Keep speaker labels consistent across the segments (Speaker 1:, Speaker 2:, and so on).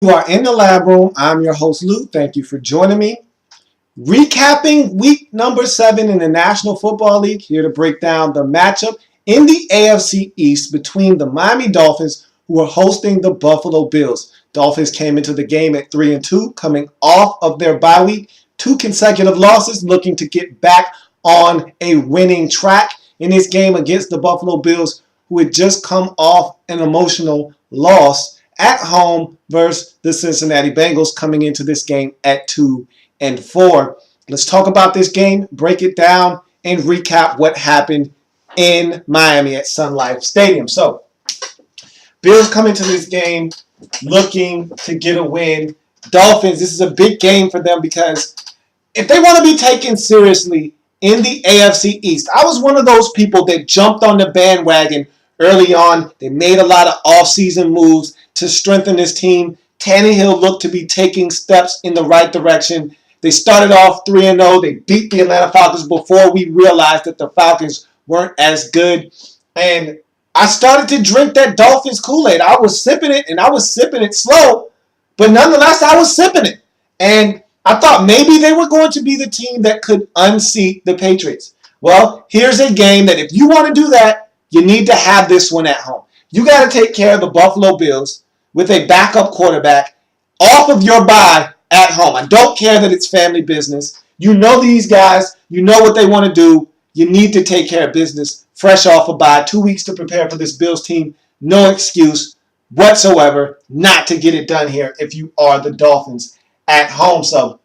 Speaker 1: You are in the lab room. I'm your host, Lou. Thank you for joining me. Recapping week number 7 in the National Football League. Here to break down the matchup in the AFC East between the Miami Dolphins, who are hosting the Buffalo Bills. Dolphins came into the game at 3-2, coming off of their bye week. 2 consecutive losses, looking to get back on a winning track in this game against the Buffalo Bills, who had just come off an emotional loss at home versus the Cincinnati Bengals, coming into this game at 2-4. Let's talk about this game, break it down, and recap what happened in Miami at Sun Life Stadium. So, Bills come into this game looking to get a win. Dolphins, this is a big game for them because if they want to be taken seriously in the AFC East, I was one of those people that jumped on the bandwagon early on. They made a lot of offseason moves to strengthen this team. Tannehill looked to be taking steps in the right direction. They started off 3-0. They beat the Atlanta Falcons before we realized that the Falcons weren't as good. And I started to drink that Dolphins Kool-Aid. I was sipping it, and I was sipping it slow. But nonetheless, I was sipping it. And I thought maybe they were going to be the team that could unseat the Patriots. Well, here's a game that if you want to do that, you need to have this one at home. You got to take care of the Buffalo Bills with a backup quarterback off of your bye at home. I don't care that it's family business. You know these guys. You know what they want to do. You need to take care of business fresh off a bye. 2 weeks to prepare for this Bills team. No excuse whatsoever not to get it done here if you are the Dolphins at home. So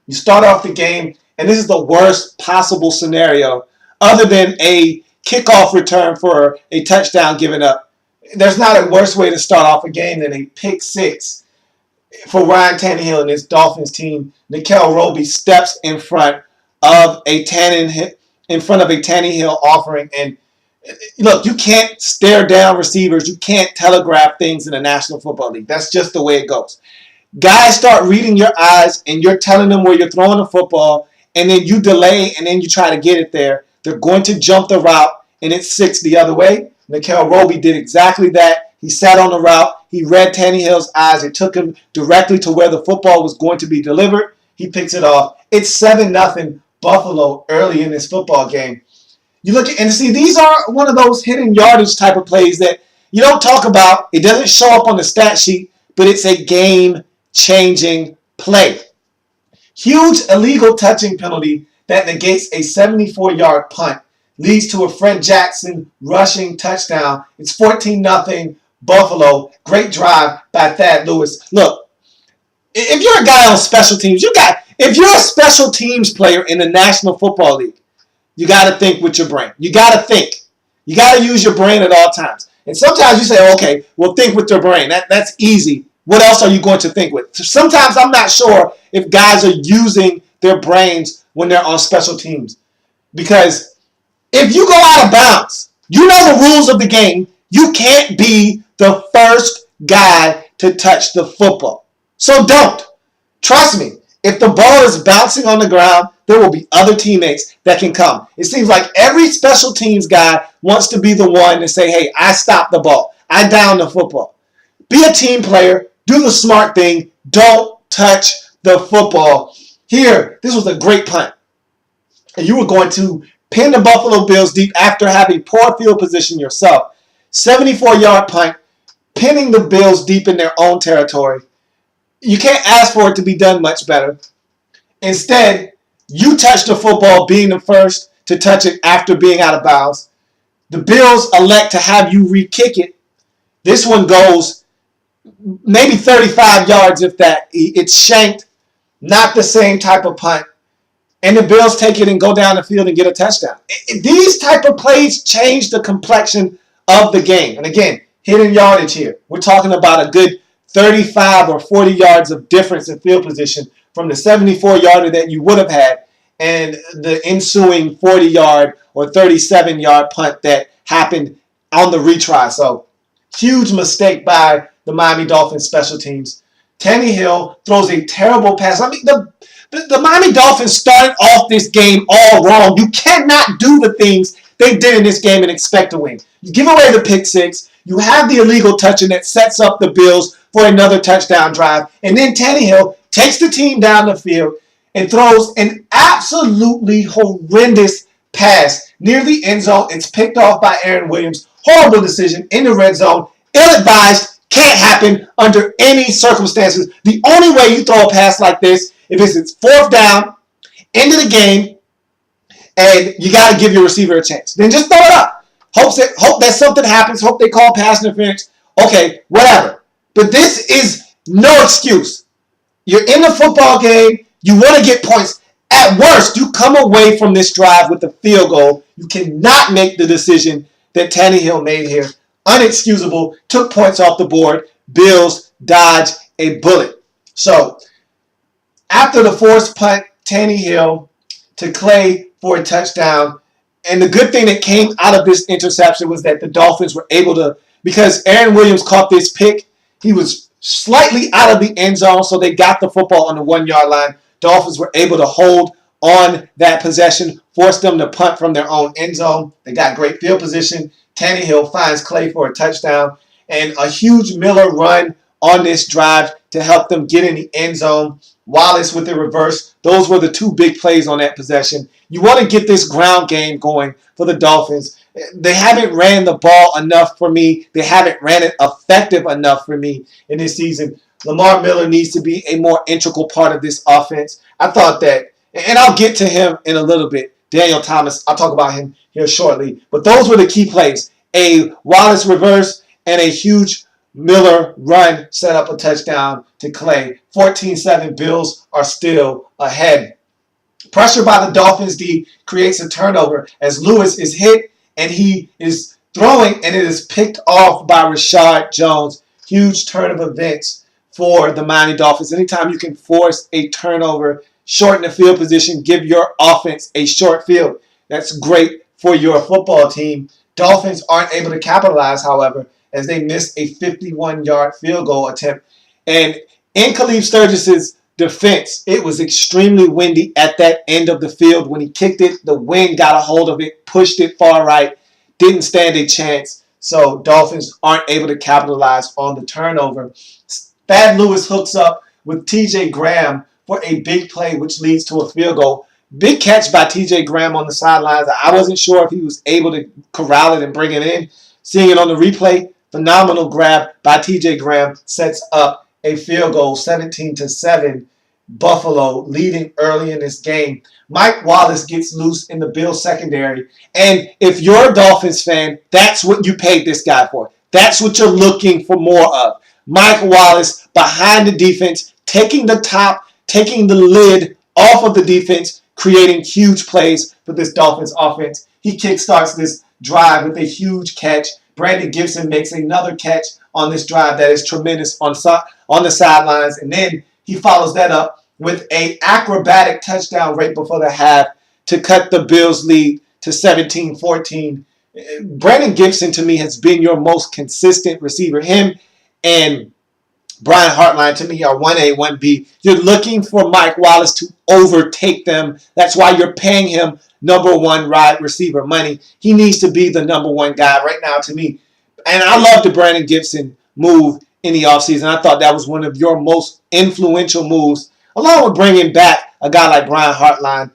Speaker 1: you start off the game, and this is the worst possible scenario other than a kickoff return for a touchdown given up. There's not a worse way to start off a game than a pick six for Ryan Tannehill and his Dolphins team. Nikhil Roby steps in front of a Tannehill offering. And look, you can't stare down receivers. You can't telegraph things in the National Football League. That's just the way it goes. Guys start reading your eyes, and you're telling them where you're throwing the football, and then you delay, and then you try to get it there. They're going to jump the route, and it's 6 the other way. Nikhil Roby did exactly that. He sat on the route. He read Tannehill's eyes. It took him directly to where the football was going to be delivered. He picks it off. It's 7-0 Buffalo early in this football game. You look at, and see, these are one of those hidden yardage type of plays that you don't talk about. It doesn't show up on the stat sheet, but it's a game-changing play. Huge illegal touching penalty that negates a 74-yard punt leads to a Fred Jackson rushing touchdown. It's 14-0 Buffalo. Great drive by Thad Lewis. Look, if you're a guy on special teams, if you're a special teams player in the National Football League, you got to think with your brain. You got to think. You got to use your brain at all times. And sometimes you say, okay, well, think with your brain. That's easy. What else are you going to think with? Sometimes I'm not sure if guys are using their brains when they're on special teams. Because if you go out of bounds, you know the rules of the game. You can't be the first guy to touch the football. So don't. Trust me. If the ball is bouncing on the ground, there will be other teammates that can come. It seems like every special teams guy wants to be the one to say, hey, I stopped the ball. I downed the football. Be a team player. Do the smart thing. Don't touch the football. Here, this was a great punt. And you were going to pin the Buffalo Bills deep after having poor field position yourself. 74-yard punt, pinning the Bills deep in their own territory. You can't ask for it to be done much better. Instead, you touch the football, being the first to touch it after being out of bounds. The Bills elect to have you re-kick it. This one goes maybe 35 yards, if that. It's shanked, not the same type of punt. And the Bills take it and go down the field and get a touchdown. These type of plays change the complexion of the game. And again, hidden yardage here. We're talking about a good 35 or 40 yards of difference in field position from the 74-yarder that you would have had and the ensuing 40-yard or 37-yard punt that happened on the retry. So, huge mistake by the Miami Dolphins special teams. Tannehill throws a terrible pass. I mean, the Miami Dolphins started off this game all wrong. You cannot do the things they did in this game and expect to win. You give away the pick six. You have the illegal touching that sets up the Bills for another touchdown drive. And then Tannehill takes the team down the field and throws an absolutely horrendous pass near the end zone. It's picked off by Aaron Williams. Horrible decision in the red zone. Ill-advised. Can't happen under any circumstances. The only way you throw a pass like this, if it's fourth down, end of the game, and you got to give your receiver a chance. Then just throw it up. Hope that something happens. Hope they call pass interference. Okay, whatever. But this is no excuse. You're in the football game. You want to get points. At worst, you come away from this drive with a field goal. You cannot make the decision that Tannehill made here. Unexcusable. Took points off the board. Bills dodge a bullet. So, after the forced punt, Tannehill to Clay for a touchdown. And the good thing that came out of this interception was that the Dolphins were able to, because Aaron Williams caught this pick, he was slightly out of the end zone, so they got the football on the 1 yard line. Dolphins were able to hold on that possession, forced them to punt from their own end zone. They got great field position. Tannehill finds Clay for a touchdown, and a huge Miller run on this drive to help them get in the end zone. Wallace with the reverse. Those were the two big plays on that possession. You want to get this ground game going for the Dolphins. They haven't ran the ball enough for me. They haven't ran it effective enough for me in this season. Lamar Miller needs to be a more integral part of this offense. I thought that, and I'll get to him in a little bit. Daniel Thomas, I'll talk about him here shortly. But those were the key plays. A Wallace reverse and a huge Miller run set up a touchdown to Clay. 14-7, Bills are still ahead. Pressure by the Dolphins D creates a turnover as Lewis is hit and he is throwing and it is picked off by Rashard Jones. Huge turn of events for the Miami Dolphins. Anytime you can force a turnover, shorten the field position, give your offense a short field, that's great for your football team. Dolphins aren't able to capitalize, however, as they missed a 51-yard field goal attempt. And in Khalif Sturgis's defense, it was extremely windy at that end of the field. When he kicked it, the wind got a hold of it, pushed it far right, didn't stand a chance. So Dolphins aren't able to capitalize on the turnover. Thad Lewis hooks up with T.J. Graham for a big play, which leads to a field goal. Big catch by T.J. Graham on the sidelines. I wasn't sure if he was able to corral it and bring it in. Seeing it on the replay, phenomenal grab by T.J. Graham sets up a field goal, 17-7. Buffalo leading early in this game. Mike Wallace gets loose in the Bills secondary. And if you're a Dolphins fan, that's what you paid this guy for. That's what you're looking for more of. Mike Wallace behind the defense, taking the top, taking the lid off of the defense, creating huge plays for this Dolphins offense. He kickstarts this drive with a huge catch. Brandon Gibson makes another catch on this drive that is tremendous on the sidelines. And then he follows that up with an acrobatic touchdown right before the half to cut the Bills' lead to 17-14. Brandon Gibson, to me, has been your most consistent receiver. Him and Brian Hartline, to me, are 1A, 1B. You're looking for Mike Wallace to overtake them. That's why you're paying him number one wide receiver money. He needs to be the number one guy right now to me. And I love the Brandon Gibson move in the offseason. I thought that was one of your most influential moves, along with bringing back a guy like Brian Hartline.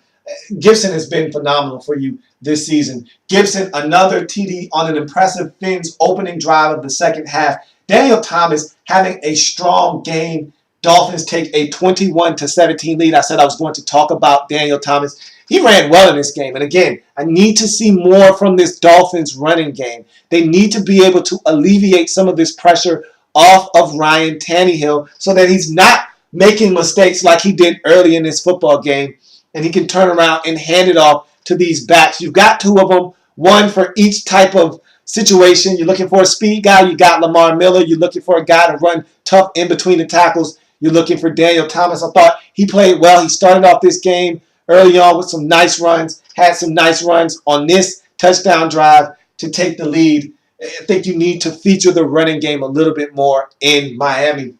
Speaker 1: Gibson has been phenomenal for you this season. Gibson, another TD on an impressive Fins opening drive of the second half. Daniel Thomas having a strong game. Dolphins take a 21-17 lead. I said I was going to talk about Daniel Thomas. He ran well in this game. And again, I need to see more from this Dolphins running game. They need to be able to alleviate some of this pressure off of Ryan Tannehill so that he's not making mistakes like he did early in this football game. And he can turn around and hand it off to these backs. You've got two of them, one for each type of situation. You're looking for a speed guy. You got Lamar Miller. You're looking for a guy to run tough in between the tackles. You're looking for Daniel Thomas. I thought he played well. He started off this game early on with some nice runs, had some nice runs on this touchdown drive to take the lead. I think you need to feature the running game a little bit more in Miami.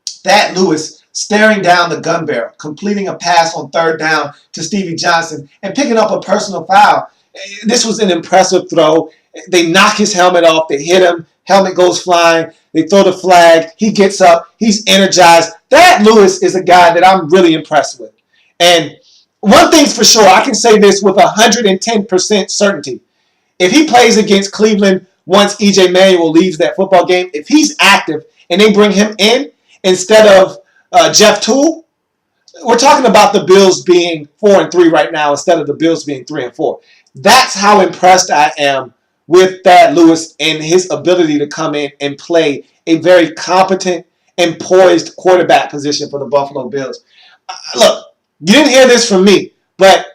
Speaker 1: Thad Lewis staring down the gun barrel, completing a pass on third down to Stevie Johnson, and picking up a personal foul. This was an impressive throw. They knock his helmet off. They hit him. Helmet goes flying. They throw the flag. He gets up. He's energized. That Lewis is a guy that I'm really impressed with. And one thing's for sure, I can say this with 110% certainty. If he plays against Cleveland once E.J. Manuel leaves that football game, if he's active and they bring him in instead of Jeff Toole, we're talking about the Bills being 4-3 right now instead of the Bills being 3-4. That's how impressed I am with Thad Lewis and his ability to come in and play a very competent and poised quarterback position for the Buffalo Bills. Look, you didn't hear this from me, but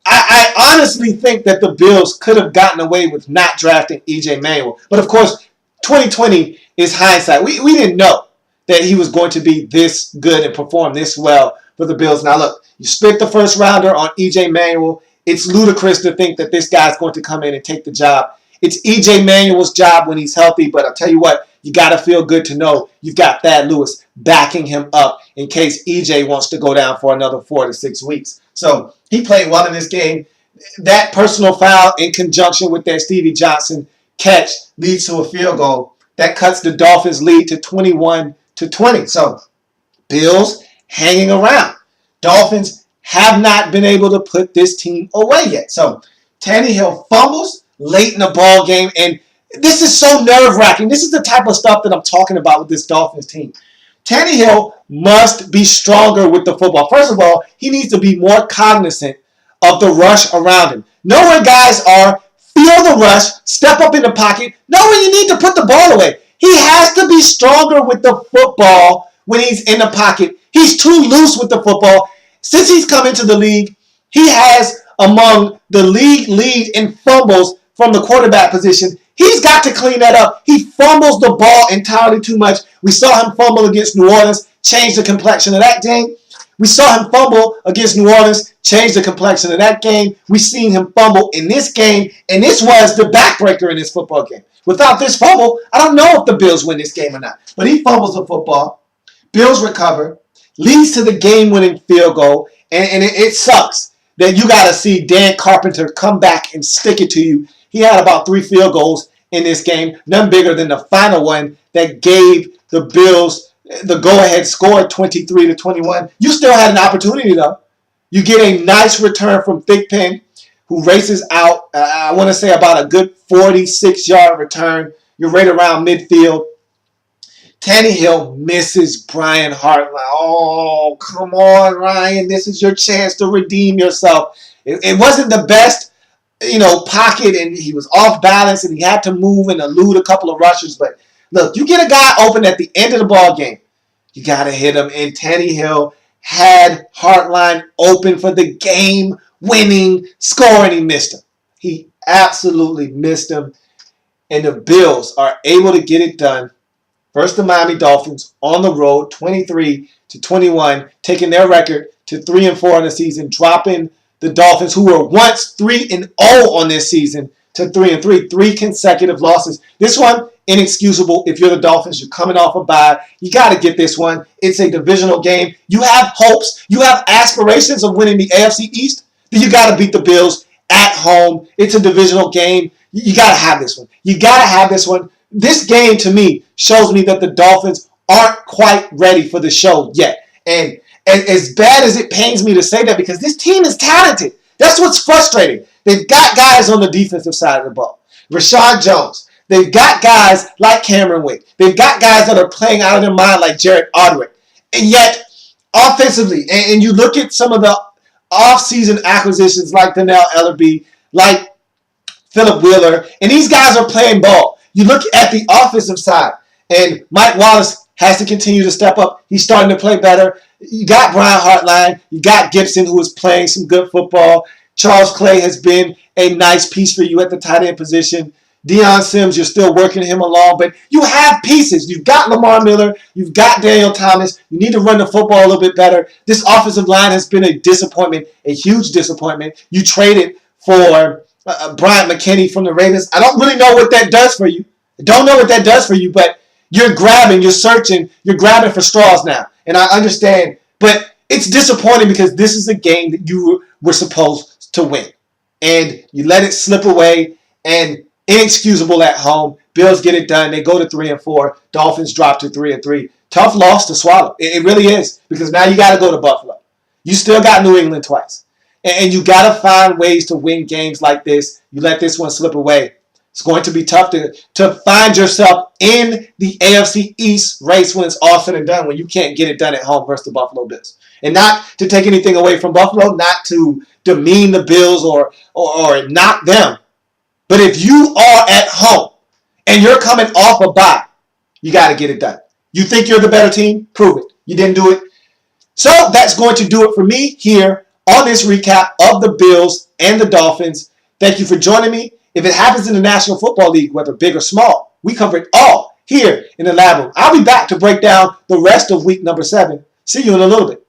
Speaker 1: I honestly think that the Bills could have gotten away with not drafting E.J. Manuel. But of course, 2020 is hindsight. We didn't know that he was going to be this good and perform this well for the Bills. Now look, you split the first rounder on E.J. Manuel. It's ludicrous to think that this guy's going to come in and take the job. It's E.J. Manuel's job when he's healthy, but I'll tell you what, you got to feel good to know you've got Thad Lewis backing him up in case E.J. wants to go down for another 4 to 6 weeks. So he played well in this game. That personal foul in conjunction with that Stevie Johnson catch leads to a field goal. That cuts the Dolphins' lead to 21-20. So Bills hanging around. Dolphins have not been able to put this team away yet. So Tannehill fumbles late in the ball game, and this is so nerve-wracking. This is the type of stuff that I'm talking about with this Dolphins team. Tannehill must be stronger with the football. First of all, he needs to be more cognizant of the rush around him. Know where guys are, feel the rush, step up in the pocket, know when you need to put the ball away. He has to be stronger with the football when he's in the pocket. He's too loose with the football. Since he's come into the league, he has among the league lead in fumbles from the quarterback position. He's got to clean that up. He fumbles the ball entirely too much. We saw him fumble against New Orleans, change the complexion of that game. We saw him fumble against New Orleans, change the complexion of that game. We've seen him fumble in this game, and this was the backbreaker in this football game. Without this fumble, I don't know if the Bills win this game or not. But he fumbles the football. Bills recover, leads to the game-winning field goal, and it sucks that you got to see Dan Carpenter come back and stick it to you. He had about 3 field goals in this game, none bigger than the final one that gave the Bills the go-ahead score, 23-21. You still had an opportunity, though. You get a nice return from Thigpen, who races out, I want to say about a good 46-yard return. You're right around midfield. Tannehill misses Brian Hartline. Oh, come on, Ryan. This is your chance to redeem yourself. It wasn't the best, pocket, and he was off balance, and he had to move and elude a couple of rushers. But look, you get a guy open at the end of the ball game, you got to hit him. And Tannehill had Hartline open for the game-winning score, and he missed him. He absolutely missed him. And the Bills are able to get it done. First, the Miami Dolphins on the road, 23-21, taking their record to 3-4 in the season, dropping the Dolphins, who were once 3-0 on this season, to 3-3, 3 consecutive losses. This one, inexcusable. If you're the Dolphins, you're coming off a bye. You got to get this one. It's a divisional game. You have hopes. You have aspirations of winning the AFC East. Then you got to beat the Bills at home. It's a divisional game. You got to have this one. You got to have this one. This game, to me, shows me that the Dolphins aren't quite ready for the show yet. And as bad as it pains me to say that, because this team is talented. That's what's frustrating. They've got guys on the defensive side of the ball. Rashad Jones. They've got guys like Cameron Wake. They've got guys that are playing out of their mind like Jared Odrick. And yet, offensively, and you look at some of the off-season acquisitions like L.A.B, like Phillip Wheeler, and these guys are playing ball. You look at the offensive side, and Mike Wallace has to continue to step up. He's starting to play better. You got Brian Hartline. You got Gibson, who is playing some good football. Charles Clay has been a nice piece for you at the tight end position. Deion Sims, you're still working him along, but you have pieces. You've got Lamar Miller. You've got Daniel Thomas. You need to run the football a little bit better. This offensive line has been a disappointment, a huge disappointment. You traded for Bryant McKinney from the Ravens. I don't really know what that does for you. I don't know what that does for you, but you're grabbing, you're searching, you're grabbing for straws now. And I understand, but it's disappointing because this is a game that you were supposed to win. and you let it slip away, and inexcusable at home. Bills get it done. They go to 3-4. Dolphins drop to 3-3. Tough loss to swallow. It really is, because now you got to go to Buffalo. You still got New England twice. And you got to find ways to win games like this. You let this one slip away. It's going to be tough to find yourself in the AFC East race when it's all said and done, when you can't get it done at home versus the Buffalo Bills. And not to take anything away from Buffalo, not to demean the Bills or knock them. But if you are at home and you're coming off a bye, you got to get it done. You think you're the better team? Prove it. You didn't do it. So that's going to do it for me here on this recap of the Bills and the Dolphins. Thank you for joining me. If it happens in the National Football League, whether big or small, we cover it all here in the Lab Room. I'll be back to break down the rest of week number 7. See you in a little bit.